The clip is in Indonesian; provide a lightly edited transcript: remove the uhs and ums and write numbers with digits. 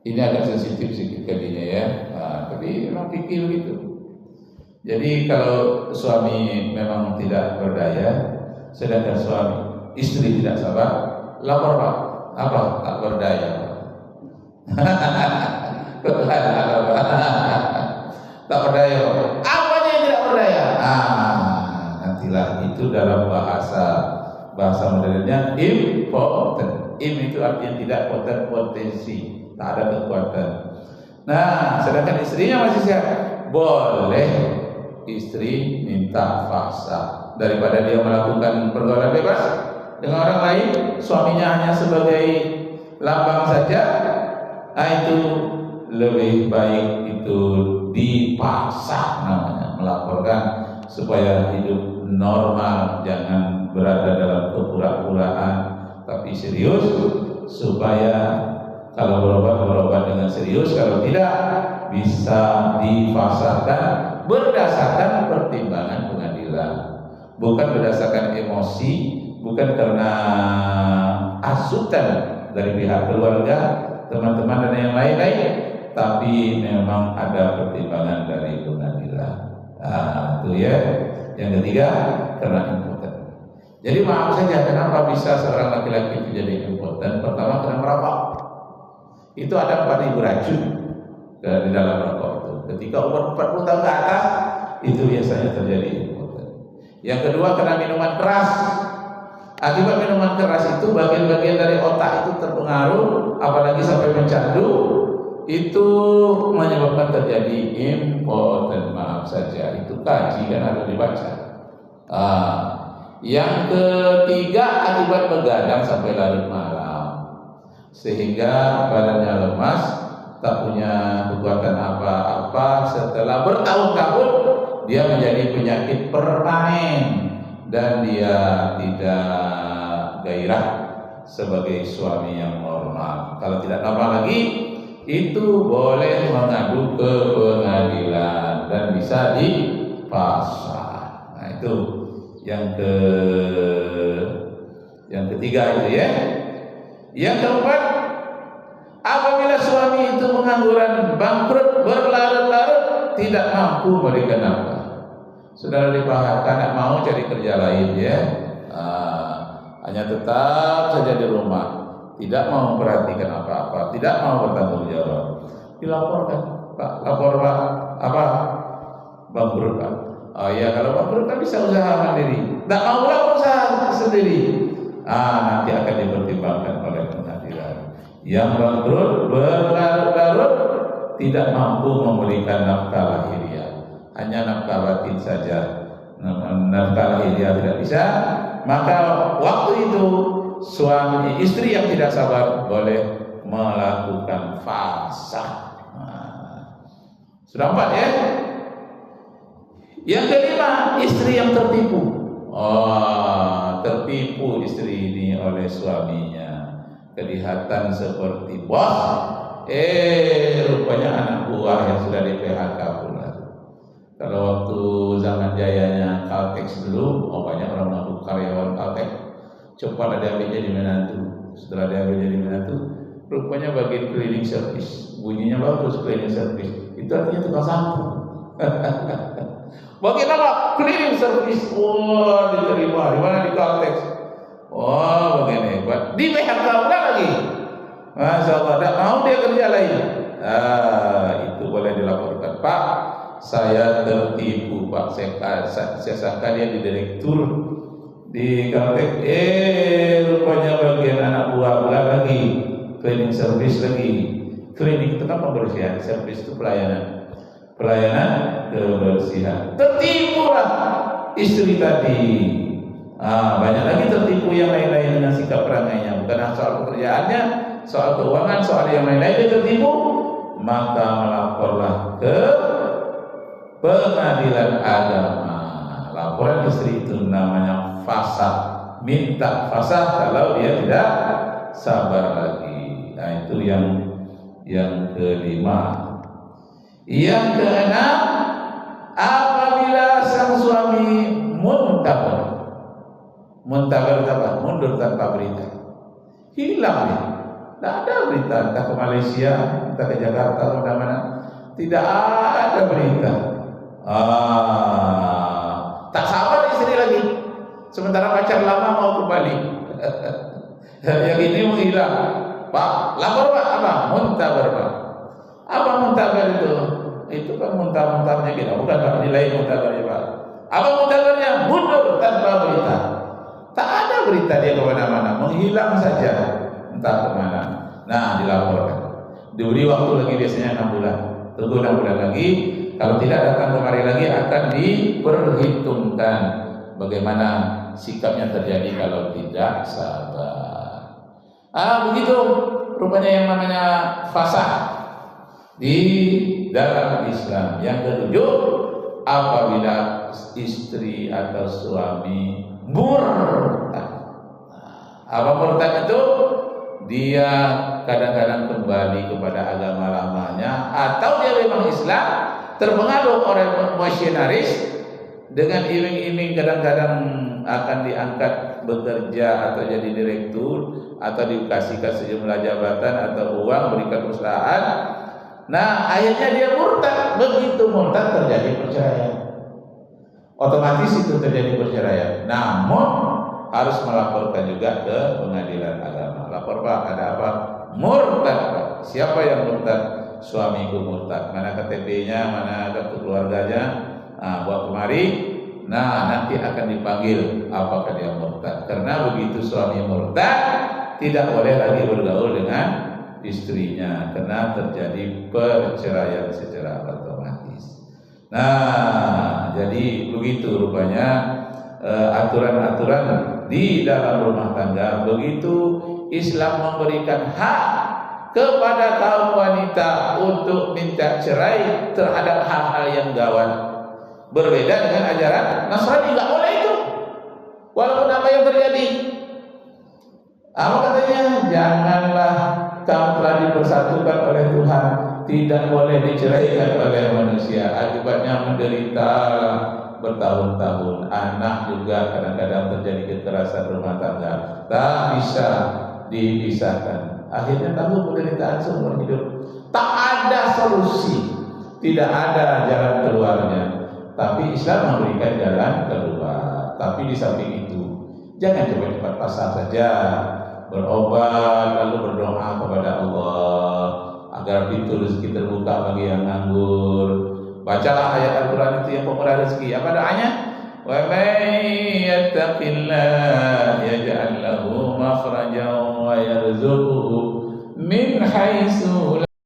Ini agak sensitif sedikit kalinya ya. Nah, tapi memang pikir begitu. Jadi kalau suami memang tidak berdaya, sedangkan istri tidak sabar, lapor Pak. Apa? Tak berdaya. Tak berdaya. Apanya yang tidak berdaya? Nantilah itu dalam bahasa modernnya impotent. Itu artinya tidak potensi, tak ada kekuatan. Nah, sedangkan istrinya masih sehat, boleh istri minta fasa daripada dia melakukan pergaulan bebas dengan orang lain, suaminya hanya sebagai lambang saja. Itu lebih baik itu dipaksa namanya, melaporkan supaya hidup normal, jangan berada dalam kepura-puraan, tapi serius, supaya kalau berobat dengan serius, kalau tidak bisa difasahkan berdasarkan pertimbangan pengadilan, bukan berdasarkan emosi, bukan karena asutan dari pihak keluarga, teman-teman dan yang lain-lain, tapi memang ada pertimbangan dari pengadilan. Itu ya. Yang ketiga, karena impoten. Jadi maaf saja, kenapa bisa seorang laki-laki itu jadi impoten? Pertama, karena merokok. Itu ada 4.000 racun di dalam rokok itu. Ketika umur 40 tahun ke atas, itu biasanya terjadi impoten. Yang kedua, karena minuman keras. Akibat minuman keras itu bagian-bagian dari otak itu terpengaruh, apalagi sampai mencandu, itu menyebabkan terjadi impoten. Maaf saja, itu kaji kan harus dibaca. Yang ketiga, akibat begadang sampai larut malam, sehingga badannya lemas, tak punya kekuatan apa-apa. Setelah bertahun-tahun dia menjadi penyakit permanen dan dia tidak gairah sebagai suami yang normal. Kalau tidak normal lagi, itu boleh mengadu ke pengadilan dan bisa dipasrah. Nah, itu yang ketiga itu ya. Yang keempat, apabila suami itu pengangguran, bangkrut, berlarut-larut, tidak mampu memberikan nafkah. Saudara dipahamkan, tidak mau cari kerja lain ya, hanya tetap saja di rumah, tidak mau memperhatikan apa-apa, tidak mau bertanggung jawab, dilaporkan, Pak, lapor Pak, apa? Bangkrut Pak. Oh iya, kalau bangkrut kan bisa usaha mandiri, tidak mau lah usaha sendiri. Nanti akan dipertimbangkan oleh pengadilan. Yang bangkrut, berlarut-larut, tidak mampu memberikan nafkah lahiriah, hanya nafkah batin saja, nafkah lahiriah tidak bisa, maka waktu itu suami istri yang tidak sabar boleh melakukan fasakh. Sudah 4 ya. Yang kelima, istri yang tertipu. Tertipu istri ini oleh suaminya, kelihatan seperti bos, rupanya anak buah yang sudah di PHK pula. Kalau waktu zaman jayanya Caltex dulu, banyak orang mengaku karyawan Caltex, cepatlah diambil jadi menantu. Setelah diambil jadi menantu, rupanya bagian cleaning service, bunyinya bagus, cleaning service, itu artinya tukang sapu. Bagian apa? Cleaning service. Diterima di mana? Di Caltex. Bagian hebat. Di PHK pula lagi. Masya Allah, tidak mau dia kerja lain. Itu boleh dilaporkan. Pak, saya tertipu Pak. Saya sangka dia di direktur di Caltex. Rupanya bagian anak buah pula lagi. Cleaning service lagi. Cleaning itu kan pembersihan, service itu pelayanan kebersihan. Tertipulah istri tadi. Banyak lagi tertipu yang lain-lain dengan sikap perangainya, bukan soal pekerjaannya, soal keuangan, soal yang lain-lain dia tertipu, maka melaporlah ke pengadilan agama. Laporan istri itu namanya fasakh, minta fasakh kalau dia tidak sabar lagi. Nah, itu yang kelima. Yang keenam, apabila sang suami muntabar apa? Mundur tanpa berita, hilang dia, Tak ada berita, entah ke Malaysia, entah ke Jakarta, atau mana-mana. Tidak ada berita. Tak sabar istri lagi. Sementara pacar lama mau kembali. Yang ini menghilang. Pak, lapor Pak, apa? Muntabar Pak. Apa muntabar itu? Itu kan muntah-muntahnya kita, bukan Pak, nilai muntabarnya Pak. Apa muntabarnya? Mundur tanpa berita. Tak ada berita dia kemana-mana, menghilang saja, entah kemana. Nah, dilaporkan. Diberi waktu lagi biasanya 6 bulan. Tunggu 6 bulan lagi. Kalau tidak datang kemari lagi akan diperhitungkan bagaimana sikapnya terjadi kalau tidak sabar. Begitu rupanya yang namanya fasah di dalam Islam. Yang ketujuh, apabila istri atau suami murtad. Apa murtad itu? Dia kadang-kadang kembali kepada agama lamanya, atau dia memang Islam, terpengaruh oleh misionaris dengan iming-iming kadang-kadang akan diangkat bekerja atau jadi direktur atau dikasihkan sejumlah jabatan atau uang, berikan perusahaan. Nah, akhirnya dia murtad. Begitu murtad terjadi perceraian. Otomatis itu terjadi perceraian. Namun harus melaporkan juga ke pengadilan agama. Lapor Pak, ada apa? Murtad Pak. Siapa yang murtad? Suamiku murtad. Mana KTP-nya, mana kartu keluarganya? Buat kemari. Nah, nanti akan dipanggil apakah dia murtad. Karena begitu suami murtad, tidak boleh lagi bergaul dengan istrinya, karena terjadi perceraian secara otomatis. Nah, jadi begitu rupanya aturan-aturan di dalam rumah tangga. Begitu Islam memberikan hak kepada kaum wanita untuk minta cerai terhadap hal-hal yang gawat. Berbeda dengan ajaran Nasrani, nggak boleh itu. Walaupun apa yang terjadi. Apa katanya? Janganlah kamu telah dipersatukan oleh Tuhan, tidak boleh diceraikan oleh manusia. Akibatnya menderita bertahun-tahun. Anak juga kadang-kadang terjadi kekerasan rumah tangga, tak bisa dipisahkan. Akhirnya tahu penderitaan seumur hidup. Tak ada solusi, tidak ada jalan keluarnya. Tapi Islam memberikan jalan keluar. Tapi di samping itu, jangan cepat-cepat pasrah saja. Berobat lalu berdoa kepada Allah agar pintu rezeki terbuka bagi yang nganggur. Bacalah ayat Al-Quran itu yang pemurah rezeki. Apa doanya? Wa may yattaqillah yaj'al lahu makhrajan wa yarzuqhu min haitsu